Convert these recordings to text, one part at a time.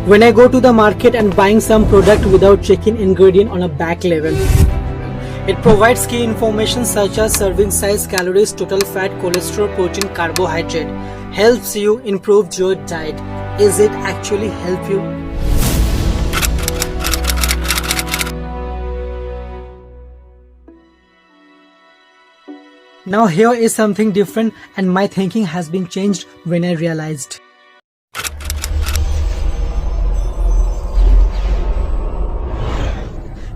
When I go to the market and buying some product without checking ingredient on a back level, it provides key information such as serving size, calories, total fat, cholesterol, protein, carbohydrate. Helps you improve your diet. Is it actually help you? Now here is something different and my thinking has been changed when I realized.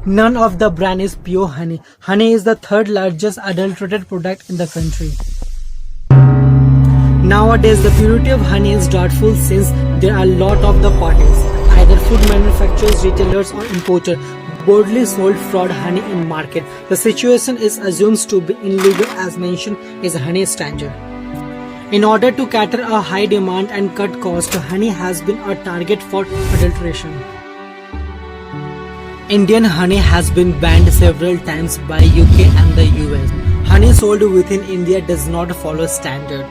None of the brand is pure honey. Honey is the third largest adulterated product in the country. Nowadays, the purity of honey is doubtful since there are a lot of the parties, either food manufacturers, retailers or importers, boldly sold fraud honey in market. The situation is assumed to be illegal as mentioned is honey standard. In order to cater a high demand and cut cost, honey has been a target for adulteration. Indian honey has been banned several times by UK and the US. Honey sold within India does not follow standard.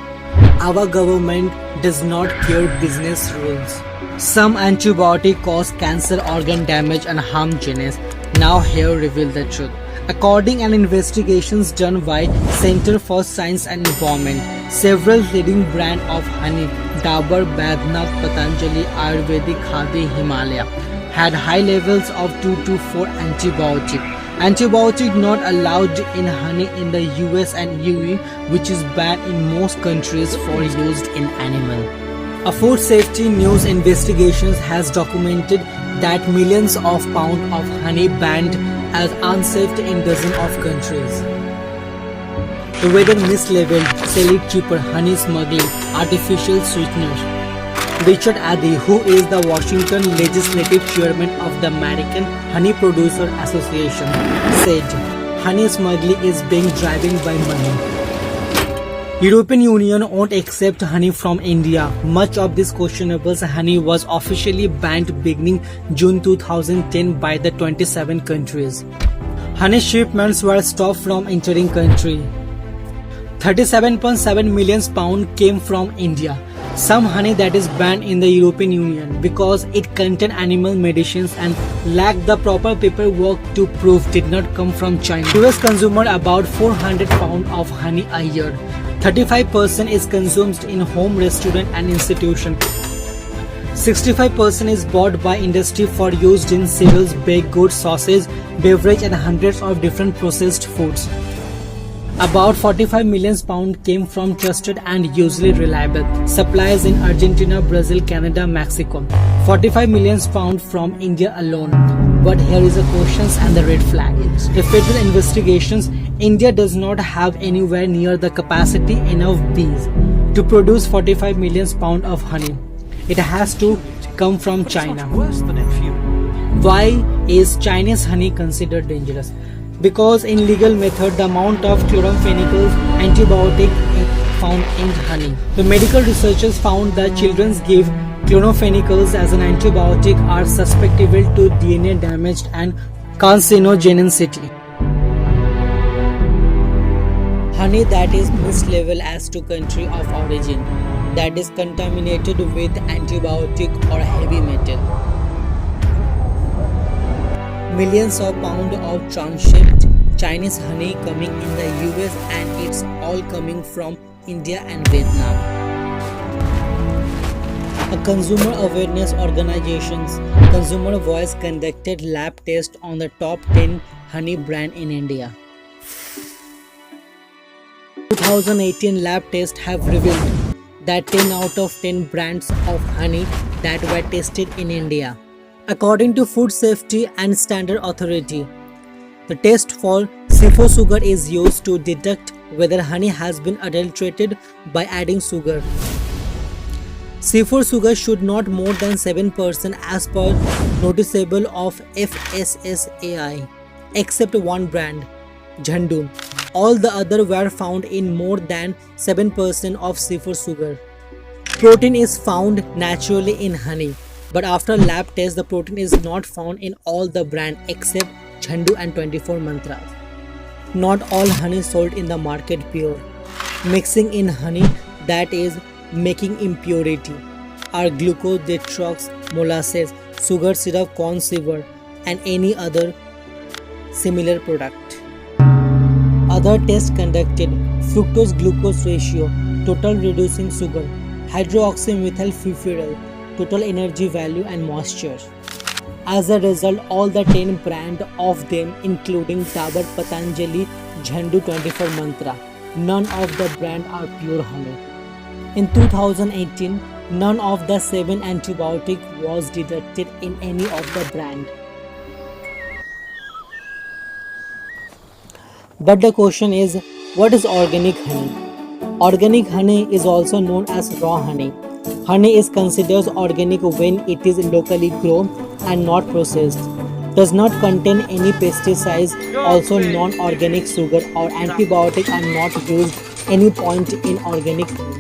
Our government does not care business rules. Some antibiotic cause cancer, organ damage and harm genes. Now here reveal the truth. According to investigations done by Center for Science and Environment, several leading brands of honey, Dabur, Badnath, Patanjali, Ayurvedic, Khadi, Himalaya, had high levels of 2 to 4 antibiotic. Antibiotic not allowed in honey in the US and EU, which is banned in most countries for use in animal. A food safety news investigations has documented that millions of pounds of honey banned as unsafe in dozens of countries. The weather mislabeled, sell it cheaper, honey smuggling, artificial sweeteners. Richard Addy, who is the Washington Legislative Chairman of the American Honey Producer Association, said, honey smuggling is being driven by money. European Union won't accept honey from India. Much of this questionable honey was officially banned beginning June 2010 by the 27 countries. Honey shipments were stopped from entering country. 37.7 million pounds came from India. Some honey that is banned in the European Union because it contained animal medicines and lacked the proper paperwork to prove did not come from China. US consumed about 400 pounds of honey a year. 35% is consumed in home, restaurant and institution. 65% is bought by industry for use in cereals, baked goods, sausage, beverage and hundreds of different processed foods. About 45 million pounds came from trusted and usually reliable suppliers in Argentina, Brazil, Canada, Mexico. 45 million pounds from India alone. But here is a question and the red flag. The federal investigations, India does not have anywhere near the capacity enough bees to produce 45 million pounds of honey. It has to come from China. Why is Chinese honey considered dangerous? Because in legal method, the amount of chloramphenicol antibiotic found in honey. The medical researchers found that children give chloramphenicol as an antibiotic are susceptible to DNA damage and carcinogenicity. Honey that is mislabeled as to country of origin, that is contaminated with antibiotic or heavy metal. Millions of pounds of transshipped Chinese honey coming in the US and it's all coming from India and Vietnam. A consumer awareness organizations, Consumer Voice conducted lab test on the top 10 honey brand in India. 2018 lab tests have revealed that 10 out of 10 brands of honey that were tested in India. According to Food Safety and Standard Authority, the test for C4 sugar is used to detect whether honey has been adulterated by adding sugar. C4 sugar should not more than 7% as per noticeable of FSSAI, except one brand, Jhandu. All the other were found in more than 7% of C4 sugar. Protein is found naturally in honey. But after lab test, the protein is not found in all the brand except Jhandu and 24 Mantras. Not all honey sold in the market pure. Mixing in honey, that is making impurity. are glucose, dextrose, molasses, sugar syrup, corn syrup, and any other similar product. Other tests conducted: fructose glucose ratio, total reducing sugar, hydroxymethyl furfuryl, total energy value, and moisture. As a result, all the 10 brand of them, including Dabur, Patanjali, Jhandu 24 Mantra, none of the brand are pure honey. In 2018, none of the 7 antibiotic was detected in any of the brand. But the question is, what is organic honey? Organic honey is also known as raw honey. Honey is considered organic when it is locally grown and not processed. Does not contain any pesticides. Also, non-organic sugar or antibiotic are not used any point in organic honey.